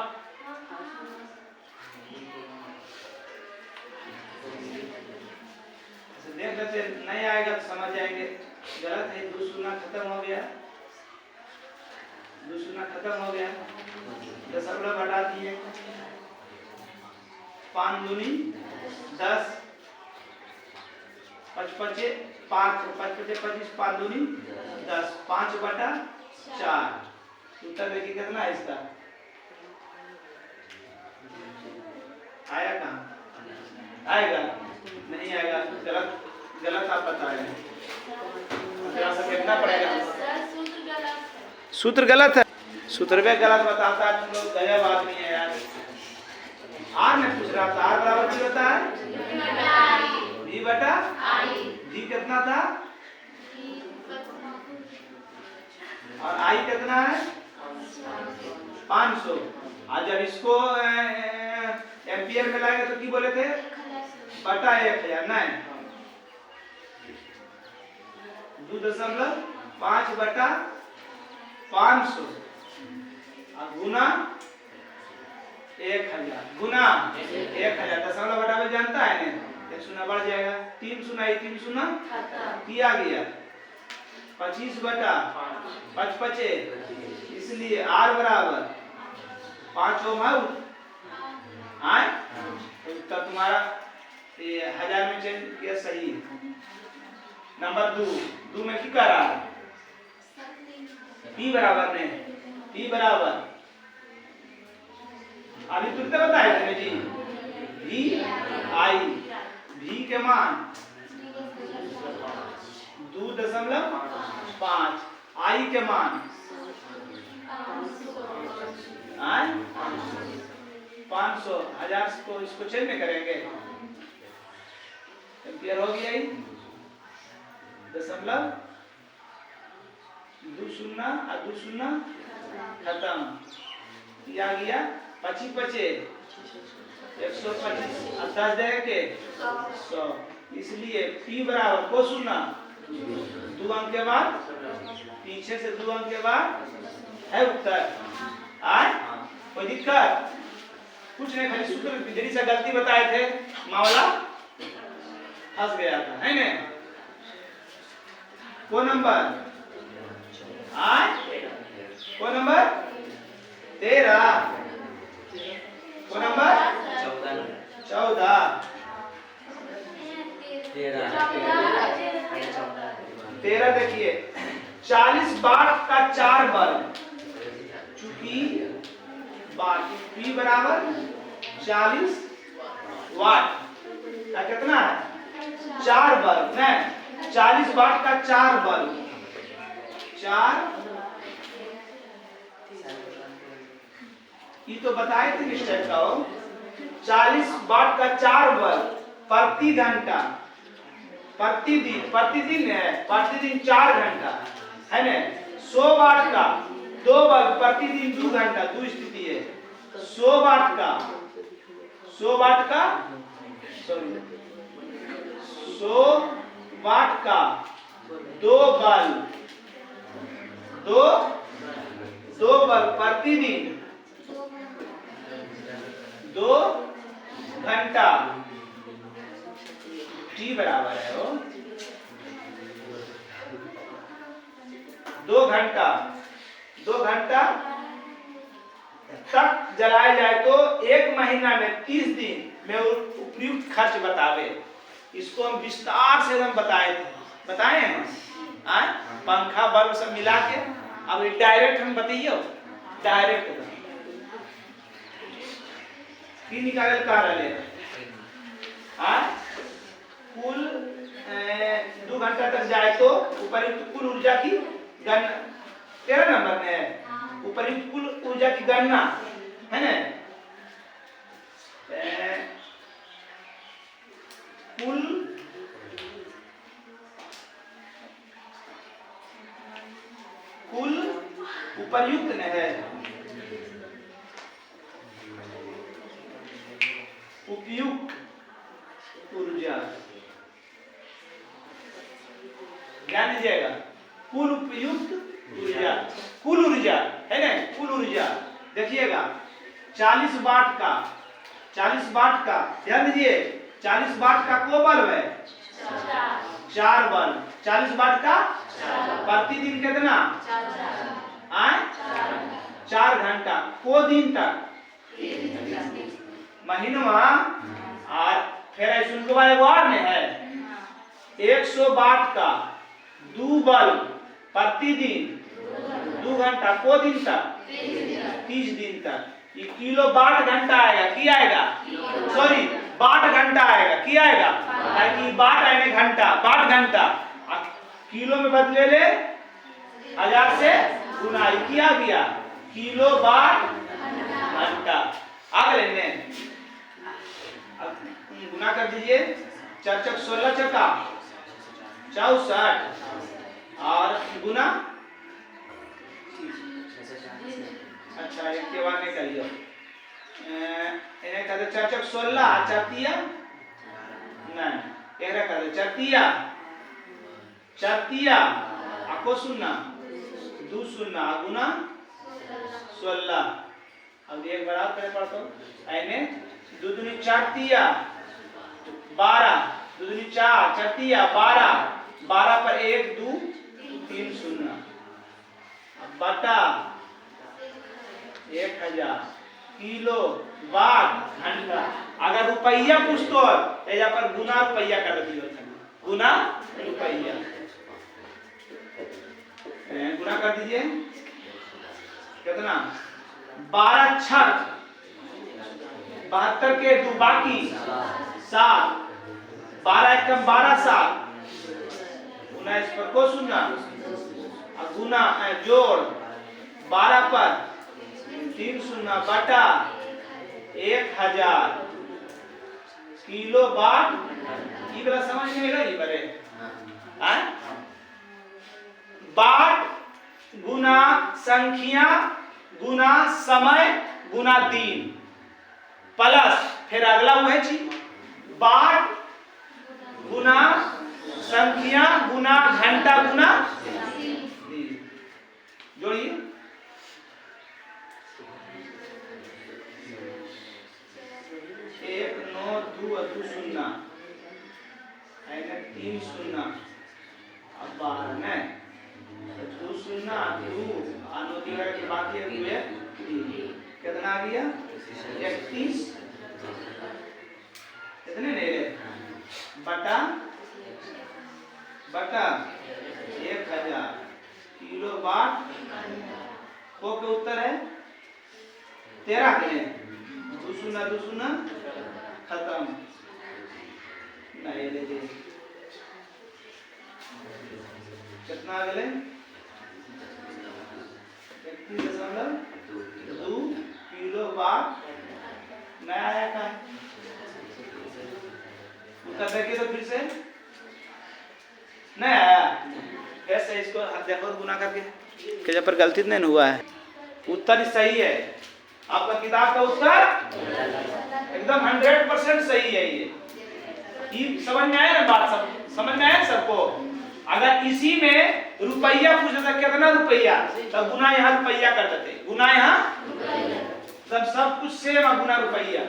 देख लेते, नहीं आएगा तो समझ जाएंगे गलत है। 2 शून्य खत्म हो गया, 2 शून्य खत्म हो गया, दशमलव हटा दिए, 5 दूनी 10, 5 पचे 5, 5 पचे 25, 5 दूनी 10, 5/4। उत्तर देखिए कितना है इसका, आया कहाँ आएगा नहीं आएगा, गलत गलत आप बता रहे हैं, देखना पड़ेगा। सूत्र गलत है, सूत्र भी गलत बताता है। तुम लोग गजब आदमी है यार। आर में पूछ रहा था, आर बराबर क्या होता है? भी बटा भी कितना था और आई कितना है? 500। आज जब इसको एम्पियर में लाएंगे तो की बोले थे? बटा 1000 नहीं, 2.5 बटा 500 और गुना 1000 गुना 1000। दशमलव बटा में जानता है ना, 1 शून्य बढ़ जाएगा, 3 शून्य 3 शून्य किया गया 25 बटा 5 इसलिए आर बराबर 5 ओम आए तो तुम्हारा 1000 में चेंज किया सही है। नंबर 2 में क्या कर रहा है? p बराबर में p बराबर अभी तुमने बताया था जी, v i v के मान 2.5 i के मान 500 1000 को इसको चेंज में करेंगे, एम्पियर हो गया ही 0.20 और 2 शून्य खत्म आ गया 25 125 और 10 देगा के 100। इसलिए p बराबर को शून्य 2 अंक के बाद पीछे से 2 अंक के बाद है उत्तर। आए कोई दिक्कत? कुछ नहीं, खाली सूत्र जरी से गलती बताए थे, मामला फंस गया था, है ना? को नंबर को नंबर 13 को नंबर 14 13 देखिए 40 वाट का 4 बल्ब, चूंकि P बराबर 40 वाट का कितना है? 4 बल्ब है, 40 वाट का 4 बल्ब 4 ये तो बताए थे निश्चय का 40 वाट का 4 बल्ब प्रति घंटा प्रतिदिन है, प्रतिदिन 4 घंटा है ना। 100 वाट का 2 बल्ब प्रतिदिन 2 घंटा, 2 स्थिति है। 100 वाट का 100 वाट का 2 बल्ब 2 बल्ब प्रतिदिन 2 घंटा, T बराबर है वो 2 घंटा तक जलाया जाए तो 1 महीना में 30 दिन में उपयुक्त खर्च बतावे। इसको हम विस्तार से हम बताए हैं पंखा बल्ब सब मिला के। अब डायरेक्ट हम बताइए, डायरेक्ट की निकाल का रहे कुल 2 घंटा तक जाए तो उपयुक्त कुल ऊर्जा की गणना 13 नंबर में है, उपयुक्त कुल ऊर्जा की गणना है ना। कुल उपयुक्त ने है, उपयुक्त ऊर्जा ध्यान दीजिएगा, कुल उपयुक्त ऊर्जा, कुल ऊर्जा है ना, कुल ऊर्जा देखिएगा 40 वाट का ध्यान दीजिए, 40 वाट का को बल्ब है 4 बल्ब, 40 वाट का प्रतिदिन कितना 4 घंटा को दिन तक महीनवा। और फिर एगो और में है 100 वाट का 2 बल्ब प्रतिदिन 2 घंटा को दिन तक 30 दिन तक। ये किलो वाट घंटा आएगा, की आएगा सॉरी वाट घंटा आएगा, की आएगा ताकि बाट आने घंटा, बाट घंटा किलो में बदले ले 1000 से गुना किया गया, किलो बाट घंटा। आगे लेने गुना कर दीजिए, 4 चक 16 चका 64 और गुना, अच्छा एक के बाद नहीं करियो, इन्हें कहते 4 चक 16 चरतिया नहीं, एक कहते चरतिया चरतिया आपको सुनना 2 सुनना गुना 16। अब एक बराबर करे पड़ता ऐने 2 दूनी 4 तिया 12, 2 दूनी 4 चरतिया 12, 12 पर 1 2 3 सुनना बटा 1000 किलो वाट घंटा। अगर रुपया पूछतो तेजा पर गुना रुपया कर दियो, गुना रुपया गुना कर दीजिए, कितना 12 छक 72 के 2 बाकी 7, 12 एकम 12 7 गुना, इस पर को सुनना गुना जोड़ 12 पर 3 सुनना बटा 1000 किलो वाट। ये बड़ा समझ में नहीं बरे वाट गुना संख्या गुना समय गुना दिन प्लस फिर अगला वो है जी वाट गुना संख्या गुना घंटा गुना दिन, जोड़िए 1 9 2 2 सुनना 3 सुनना अब 12 में 2 सुनना 2 अनोदी के बाकी हुए 3, कितना आ गया 31, कितने नहीं बटा बटा 1000 किलो वाट को के उत्तर है 13 के 2 सुना खत्म नहीं ले दे, कितना आ गए 31.2 किलो वाट नया आया का उत्तर देखिए तो फिर से नहीं आया, फिर से इसको देखो गुना करके कि जब पर गलती नहीं हुआ है, उत्तर सही है आपका किताब का उत्तर एकदम 100% सही है। ये समझ में आया ना बात, सब समझ में आया सबको। अगर इसी में रुपया पूछ देता कितना रुपया तब गुना यहाँ रुपया कर देते, गुना यहाँ तब सब कुछ सेम है, गुना रुपया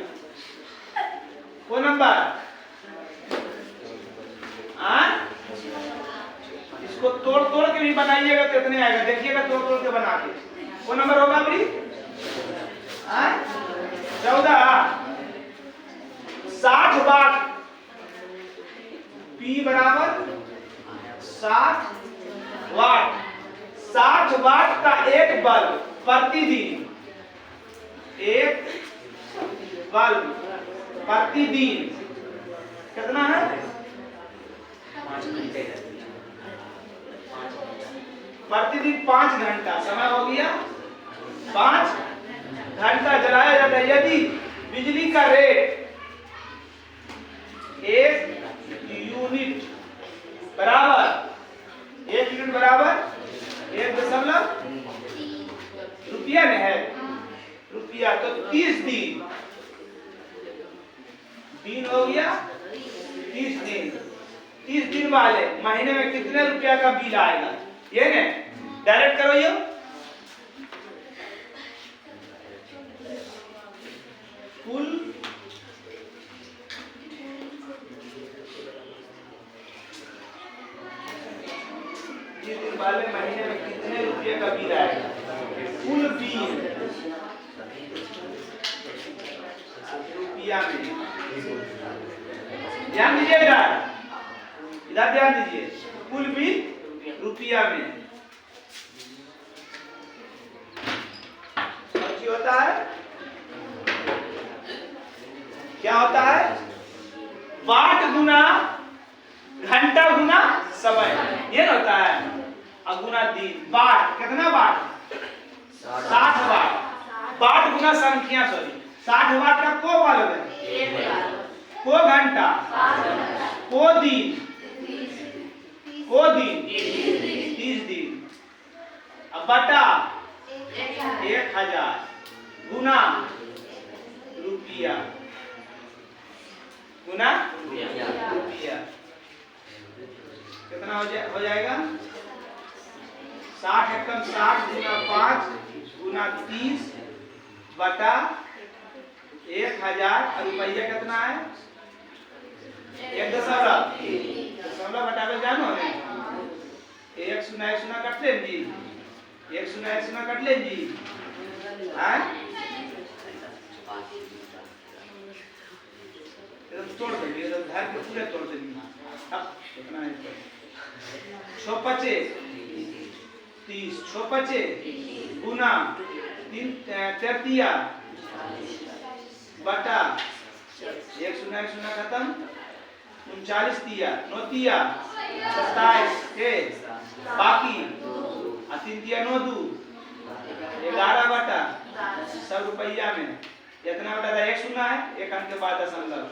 वो नंबर इसको तोड़ तोड़ के भी बनाइएगा तो कितने आएगा देखिएगा, तोड़ तोड़ के बना के वो नंबर होगा बड़ी 14 60 वाट P बराबर 60 वाट, 60 वाट का एक बल्ब प्रतिदिन, एक बल्ब प्रतिदिन कितना है 5 घंटे, प्रतिदिन 5 घंटा समय हो गया 5 घंटा जलाया जाता है। यदि बिजली का रेट 1 यूनिट बराबर 1 यूनिट बराबर 1 रुपया में है रुपया, तो 30 दिन हो गया 30 दिन वाले महीने में कितने रुपया का बिल आएगा ये ने डायरेक्ट करो ये कुल दिन वाले महीने में कितने रुपये का बिल आएगा, कुल बिल रुपया में। ध्यान दीजिए इधर ध्यान दीजिए, कुल बिल रुपया में होता है, क्या होता है वाट गुना होता है, और गुना 3 वाट। कितना वाट? 60 वाट। वाट गुना संख्या, सॉरी 60 वाट का को बल्ब है, को घंटा, को दिन, को दिन 30 दिन, अब बटा 1000 गुना रुपया, गुना रुपया कितना हो जाएगा? 60 एकम 60 गुना 5 गुना 30 बटा 1000, और रुपया कितना है? 1 बटावे जानो है, 1 शून्य कट ले जी, 1 शून्य कट ले जी, तोड़ देंगे, धार के पूरे तोड़ देंगे। अब कितना है? 6 पचे 30, 6 पचे गुना 3 33 बटा 1 शून्य खत्म, 39 दिया, 9 दिया 27 के बाकी 3 दिया 9 2 11 बटा 100 रुपया में इतना बटा था, 1 शून्य है, 1 अंक के बाद दशमलव,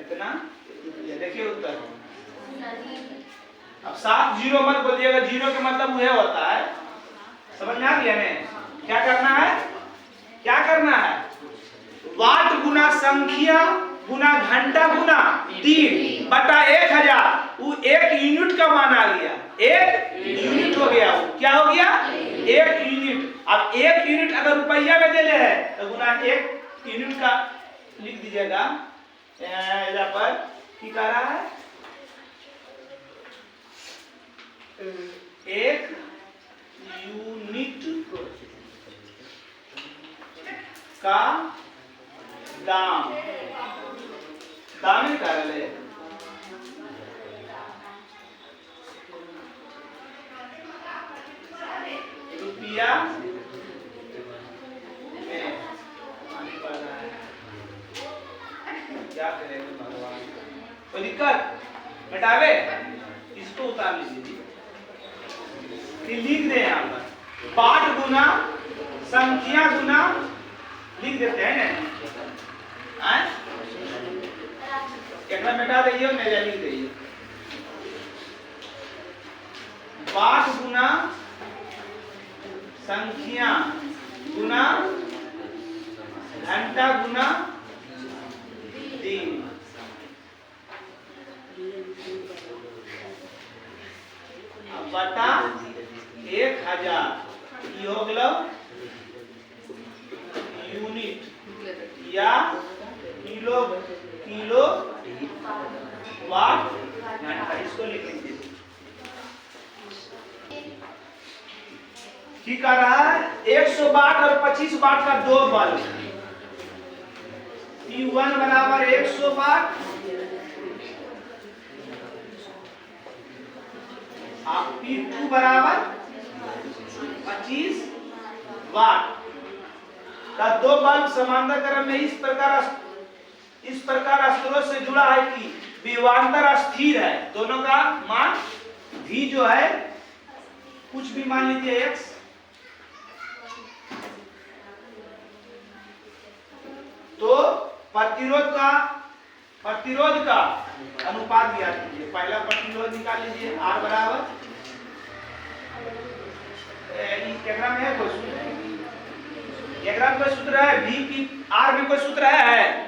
इतना रुपया। देखिए उत्तर। अब 7 जीरो मत बोलिएगा, जीरो का मतलब वह होता है, समझ में आ गया ने? क्या करना है? क्या करना है? वाट गुना संख्या गुना घंटा गुना दिन बटा 1000, वो 1 यूनिट का मान आ गया, 1 यूनिट हो गया। वो क्या हो गया? 1 यूनिट। अब 1 यूनिट अगर रुपया में देले है तो गुना 1 यूनिट का लिख दीजिएगा, यहाँ पर की कह रहा है 1 यूनिट का दाम, दाम ही कह रहे हैं, रुपया में आने वाला है। क्या करेंगे भगवान? कोई दिक्कत? मिटावे, इसको उतार लीजिए, लिख दे यहाँ पर वाट गुना संख्या गुना, लिख देते हैं ना, कितना मिटा देंगे और मेरा लिख देंगे। वाट गुना संख्या गुना घंटा गुना दिन, अब बटा 1000 हो गलो यूनिट या किलो, किलो वाट घंटा, इसको लिख लीजिए। ठीक आ रहा है? 100 वाट और 25 वाट का 2 बल्ब, P1 बराबर 100 वाट, P2 बराबर 25 वाट का 2 बल्ब समांतर क्रम में इस प्रकार स्रोत से जुड़ा है कि विभवांतर स्थिर है। दोनों का मान V जो है कुछ भी मान लीजिए x, तो प्रतिरोध का अनुपात ज्ञात कीजिए। पहला प्रतिरोध निकाल लीजिए, R बराबर डायग्राम है, कोई सूत्र है? डायग्राम कोई सूत्र है? V की R में कोई सूत्र है?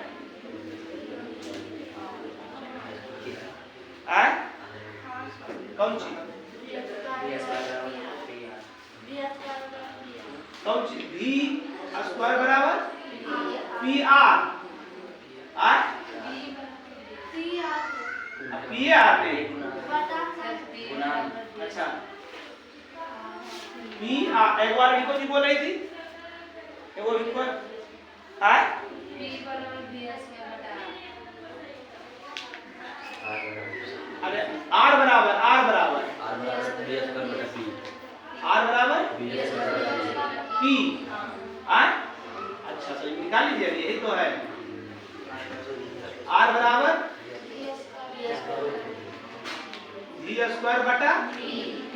कौन सी? कौन सी? V स्क्वायर बराबर PR, PR अच्छा PR, एक बार इनको जी बोल रही थी, एक बार इनको अरे R बराबर P, अच्छा तो निकाल लीजिए, यही तो है। R बराबर V V स्क्वायर बटा P।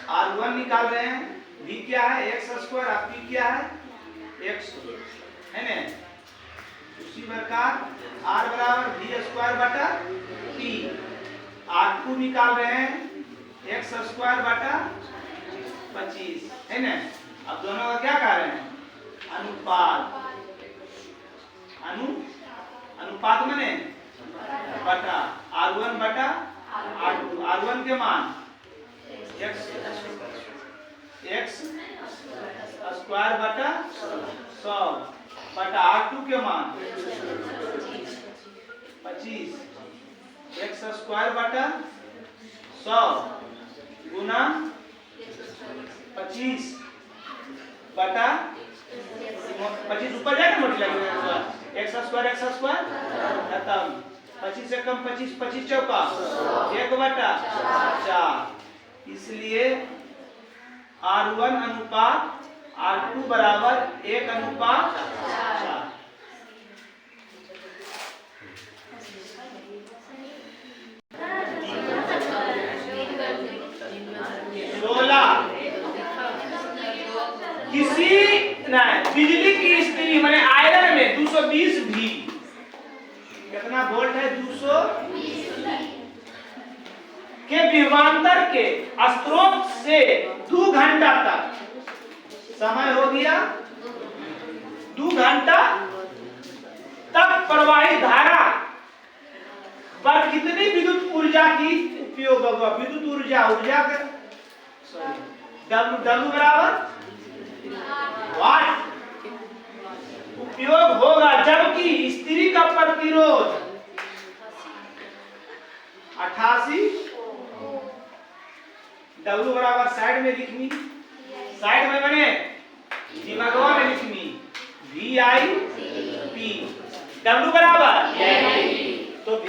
R1 निकाल रहे हैं, V क्या है x स्क्वायर और P क्या है x है ना। उसी प्रकार R बराबर V स्क्वायर बटा P। R2 निकाल रहे हैं x स्क्वायर बटा 25 है ना। अब दोनों का क्या कर रहे हैं अनुपात, अनुपात माने बटा R1 बटा R2। R1 के मान x स्क्वायर बटा 100 बटा R2 के मान 25 x स्क्वायर बटा 100 गुना 25 बटा 25 ऊपर जाएगा मतलब x स्क्वायर खत्म। 25 से कम 25, 25 चौका 1 बटा 4। इसलिए R1 अनुपात R2 बराबर 1 अनुपात 4। किसी बिजली की स्थिति माने आयरन में 220 भी कितना वोल्ट है 220 के विभवांतर के स्रोत से 2 घंटा तक समय हो गया 2 घंटा तक प्रवाहित धारा पर कितनी विद्युत ऊर्जा की उपयोग होगा। विद्युत ऊर्जा W बराबर वाट उपयोग होगा, जबकि स्त्री का प्रतिरोध 88। W बराबर साइड में लिखनी, साइड में बने दिमागवा में लिखनी VIP। W बराबर तो V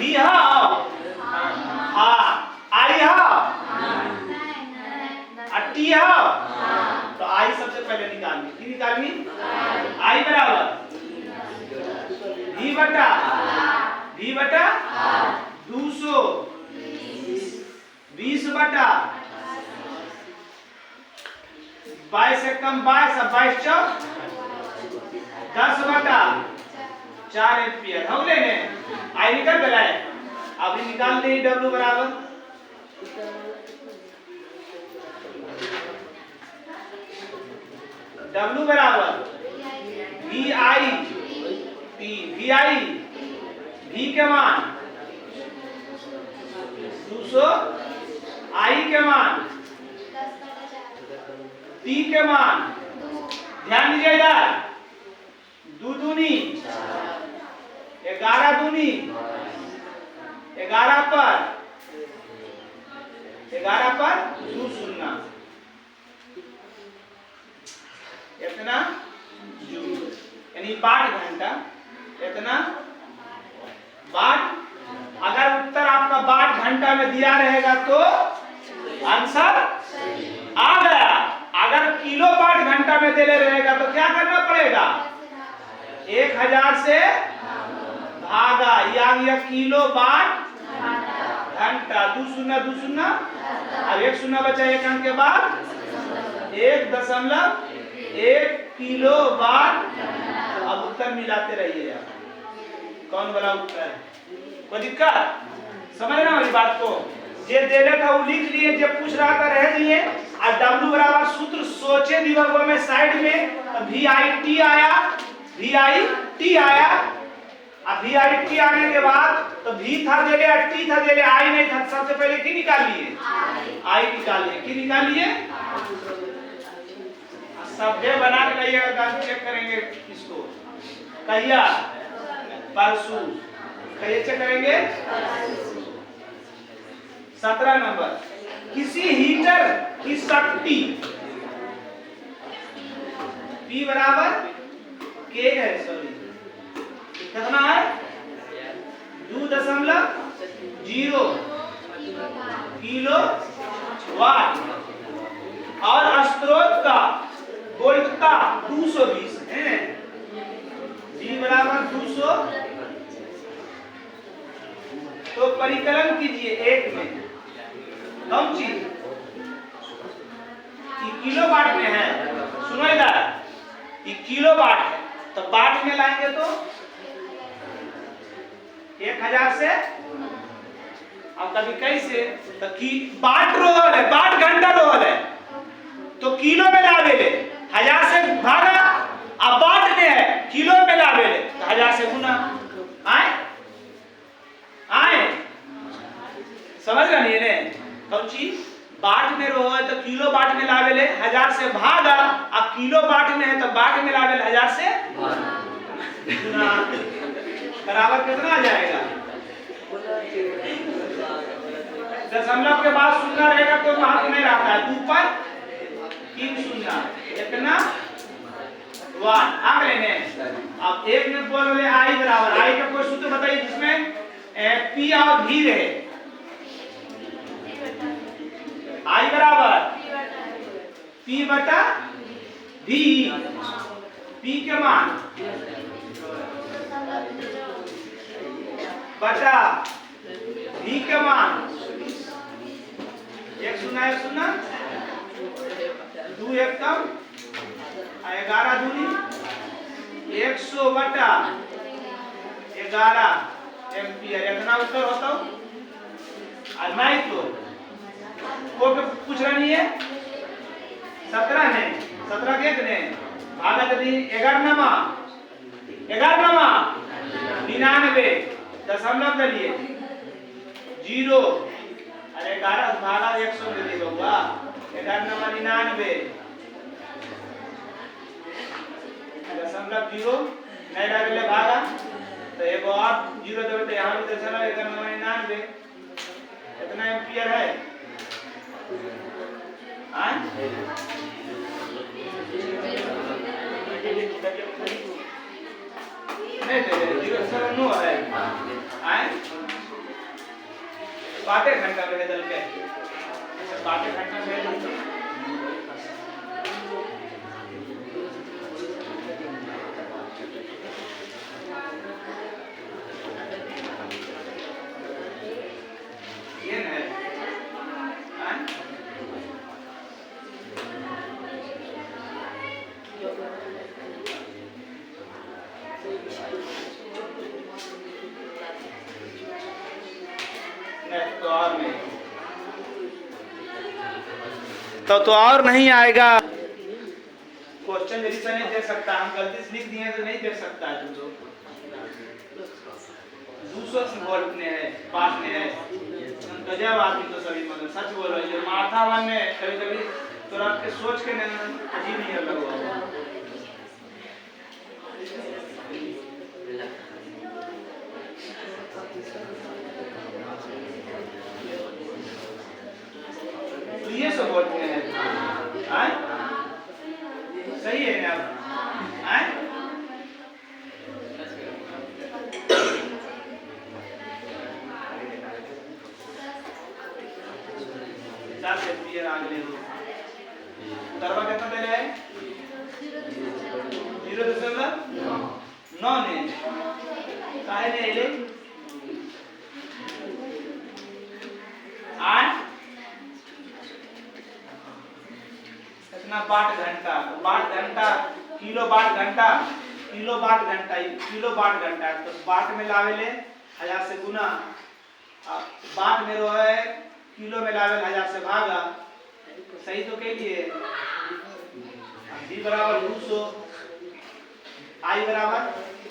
I T तो I सबसे पहले निकालनी, की निकालनी I बराबर V बटा 220 बटा 22 से कम 22 22 चौक 10 बटा 4 एम्पियर हो गए ने। I निकल गया है, अभी निकाल दे W बराबर W बराबर V के मान 200, I के मान P के मान, ध्यान दीजिए इधर 2 दूनी 11 दूनी 11 पर 2 शून्य इतना जूल, यानी 8 घंटा इतना वाट। अगर उत्तर आपका 8 घंटा में दिया रहेगा तो आंसर आ गया। अगर किलो वाट घंटा में दे रहेगा तो क्या करना पड़ेगा 1000 से भागा, या किलो वाट घंटा 2 शून्य अब 1 शून्य बचा, 1 अंक के बाद 1.1 किलो वाट। अब उत्तर मिलाते रहिए आप, कौन वाला उत्तर है। कोई दिक्कत समझ रहे हो इस बात को। जे दे रहा था वो लिख लिए, जे पूछ रहा था रह दिए। और W बराबर सूत्र सोचे दिमाग में साइड में VIT आया, अब VIT आने के बाद तो V था दे लिया, T था दे लिया, I नहीं था। सबसे पहले की निकालिए I निकालिए, की निकालिए सभ्य बना के लाइएगा, चेक करेंगे इसको कहिया परसों, कहिए चेक करेंगे। 17 नंबर, किसी हीटर की शक्ति P बराबर K है, सॉरी कितना है 2.0 किलो वाट और स्रोत का वोल्टता 220 है। G बराबर 200 किलो वाट में है, सुनो इधर, ये किलो वाट है, तो वाट में लाएंगे तो 1000 से, अब कभी कैसे, तो वाट रोल है, वाट घंटा रोल है, तो किलो में लावेले 1000 से भागा, अब वाट में है किलो में लावेले तो 1000 से गुना। आए आए समझ रहे नहीं ने, कौन चीज बाट में रो है तो किलो बाट में लावेले 1000 से भागा, अब किलो बाट में है तो बाट में लावेले 1000 से गुना, बराबर कितना आ जाएगा, दशमलव के बाद शून्य रहेगा तो महत्व नहीं रहता है, ऊपर 3 शून्य कितना 1 आ गए ने। अब एक में बोल आई बराबर, आई का कोई सूत्र बताइए जिसमें पी और भी रहे, आई बराबर पी बटा भी, पी के मान बटा भी के मान, 1 शून्य 1 शून्य 2 1 कम 11 दूनी 100 बटा 11 एम्पियर, इतना उत्तर होता हूँ। नहीं तो को पूछ रहा नहीं है, 17 ने 17 के ने भागा यदि 11 99 दशमलव दलिए 0 अरे 11 भागा 100 दे देगा 11 99 दशमलव 0 नहीं डाले भागा तो एक और 0 देवे तो यहाँ भी दशमलव 99 कितना एम्पियर है, नहीं दे 0 नो है बाटे घंटा में बदल के बाटे घंटा में तो और नहीं आएगा, क्वेश्चन यदि से नहीं देख सकता, हम गलती से लिख दिए तो नहीं देख सकता है, तुम 200 वोल्ट ने है, पास में है, गजब आदमी तो सभी मतलब सच बोल रहे हैं, माथा वन में कभी कभी तो रात के सोच के अजीब नहीं लगा तो ये सब वोल्ट में है, सही है ना, दरवा कितना दे रहे हैं 0.9 ने काहे ने ले 8 कितना वाट घंटा, वाट घंटा किलो वाट घंटा, किलो वाट घंटा, किलो वाट घंटा तो वाट में लावे ले 1000 से गुना, वाट में रो है किलो में लावे 1000 से भागा, सही तो कह लिए V बराबर 200 I बराबर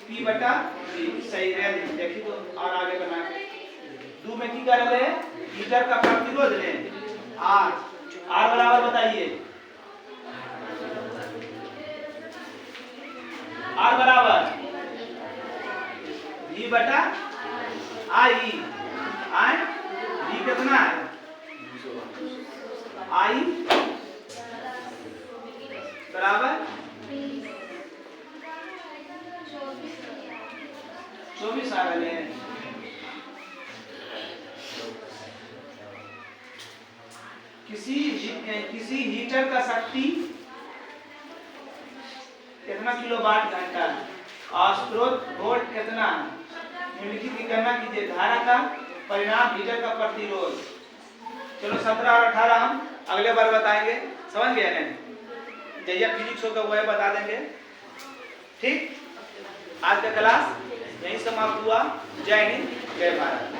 P बटा V, सही है। देखिए तो और आगे बना के 2 में की कर रहे मीटर का प्रतिरोध ले R बराबर बताइए R बराबर V बटा I V कितना है I बराबर 24 आ गए हैं। किसी हीटर का शक्ति कितना किलोवाट घंटा है और स्रोत वोल्ट कितना है, निम्नलिखित की गणना कीजिए। धारा का परिणाम हीटर का प्रतिरोध। चलो 17 और 18 हम अगले बार बताएंगे। समझ गया नहीं? जैया फिजिक्स होगा वह बता देंगे। ठीक, आज का क्लास यहीं समाप्त हुआ। जय हिंद, जय भारत।